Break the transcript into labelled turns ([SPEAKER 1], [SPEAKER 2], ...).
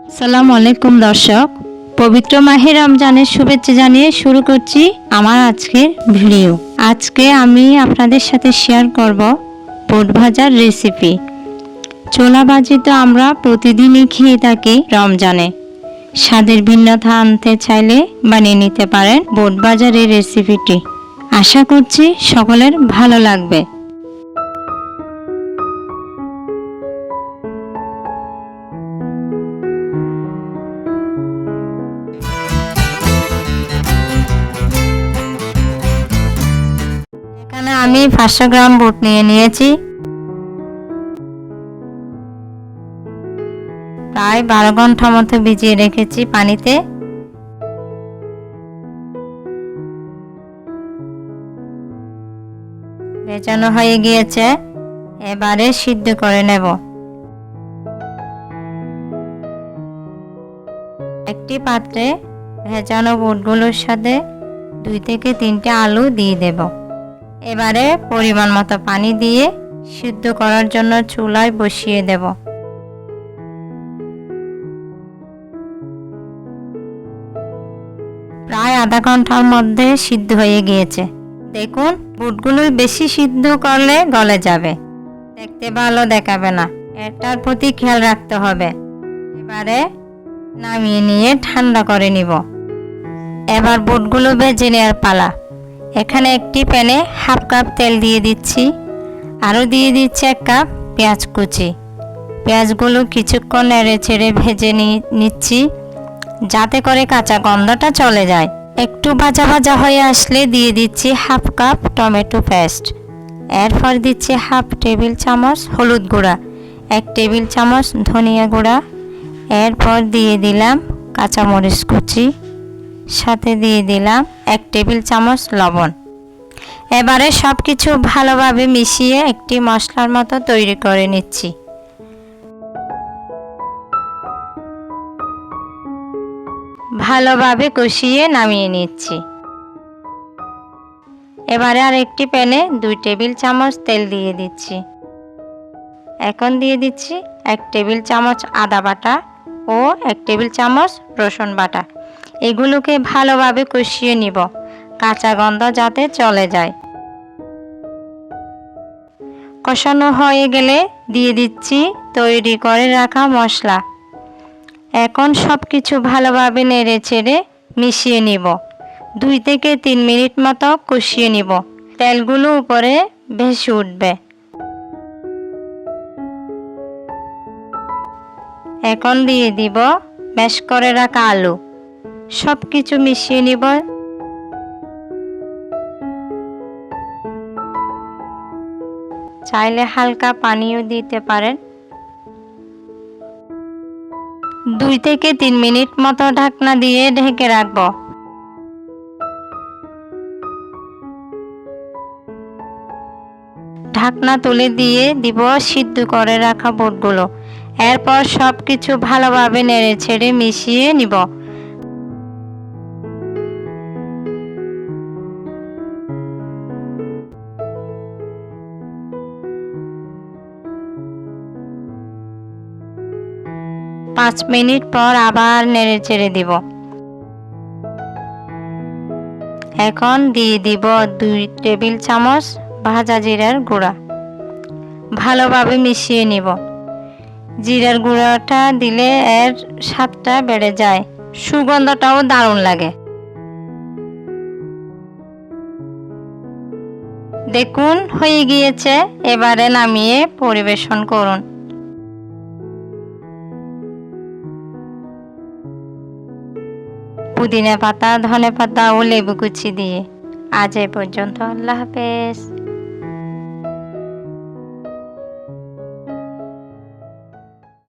[SPEAKER 1] আসসালামু আলাইকুম দর্শক, পবিত্র মাহে রমজানের শুভেচ্ছা জানিয়ে শুরু করছি আমার আজকের ভিডিও। আজকে আমি আপনাদের সাথে শেয়ার করব বুট ভাজার রেসিপি। ছোলা ভাজি তো আমরা প্রতিদিনই খেয়ে থাকি রমজানে। স্বাদের ভিন্নতা আনতে চাইলে বানিয়ে নিতে পারেন বুট ভাজার এই রেসিপিটি। আশা করছি সকলের ভালো লাগবে। এখানে আমি 500 গ্রাম বুট নিয়ে নিয়েছি। প্রায় 12 ঘন্টা মতো ভিজিয়ে রেখেছি পানিতে। ভেজানো হয়ে গিয়েছে, এবারে সিদ্ধ করে নেব। একটি পাত্রে ভেজানো বুটগুলোর সাথে 2 থেকে 3টে আলু দিয়ে দেব। এবারে পরিমাণ মতো পানি দিয়ে সিদ্ধ করার জন্য চুলায় বসিয়ে দেব। প্রায় আধা ঘন্টার মধ্যে সিদ্ধ হয়ে গিয়েছে। দেখুন, বুটগুলো বেশি সিদ্ধ করলে গলে যাবে, দেখতে ভালো দেখাবে না। এটার প্রতি খেয়াল রাখতে হবে। এবারে নামিয়ে নিয়ে ঠান্ডা করে নিব। এবার বুটগুলো ভেজে নেওয়ার পালা। এখানে একটি প্যানে হাফ কাপ তেল দিয়ে দিচ্ছি, আরও দিয়ে দিচ্ছি 1 কাপ পেঁয়াজ কুচি। পেঁয়াজগুলো কিছুক্ষণ নেড়ে চেড়ে ভেজে নিচ্ছি, যাতে করে কাঁচা গন্ধটা চলে যায়। একটু ভাজা ভাজা হয়ে আসলে দিয়ে দিচ্ছি হাফ কাপ টমেটো পেস্ট। এরপর দিচ্ছি হাফ টেবিল চামচ হলুদ গুঁড়া, 1 টেবিল চামচ ধনিয়া গুঁড়া। এরপর দিয়ে দিলাম কাঁচামরিচ কুচি, সাথে দিয়ে দিলাম 1 টেবিল চামচ লবণ। এবারে সব কিছু ভালোভাবে মিশিয়ে একটি মশলার মতো তৈরি করে নিচ্ছি। ভালোভাবে কষিয়ে নামিয়ে নিচ্ছি। এবারে আর একটি প্যানে 2 টেবিল চামচ তেল দিয়ে দিচ্ছি। এখন দিয়ে দিচ্ছি 1 টেবিল চামচ আদা বাটা ও 1 টেবিল চামচ রসুন বাটা। এগুলোকে ভালোভাবে কষিয়ে নিব, কাঁচা গন্ধ যাতে চলে যায়। কষানো হয়ে গেলে দিয়ে দিচ্ছি তৈরি করে রাখা মশলা। এখন সব কিছু ভালোভাবে নেড়ে চেড়ে মিশিয়ে নিব। 2 থেকে 3 মিনিট মতো কষিয়ে নিব। তেলগুলো উপরে ভেসে উঠবে। এখন দিয়ে দিব ম্যাশ করে রাখা আলু। সব কিছু মিশিয়ে নিব। চাইলে হালকা পানিও দিতে পারেন। 2 থেকে 3 মিনিট মতো ঢাকনা দিয়ে ঢেকে রাখব। ঢাকনা তুলে দিয়ে দিব সিদ্ধ করে রাখা বুটগুলো। এরপর সব কিছু ভালোভাবে নেড়ে ছেড়ে মিশিয়ে নিব। পাঁচ মিনিট পর আবার নেড়ে চেড়ে দিব। এখন দিয়ে দিব 2 টেবিল চামচ ভাজা জিরার গুঁড়া। ভালোভাবে মিশিয়ে নিব। জিরার গুঁড়াটা দিলে এর স্বাদটা বেড়ে যায়, সুগন্ধটাও দারুণ লাগে। দেখুন, হয়ে গিয়েছে। এবারে নামিয়ে পরিবেশন করুন। পুদিনা পাতা, ধনে পাতা ও লেবু কুচি দিয়ে। আজ এ পর্যন্ত। আল্লাহ হাফেজ।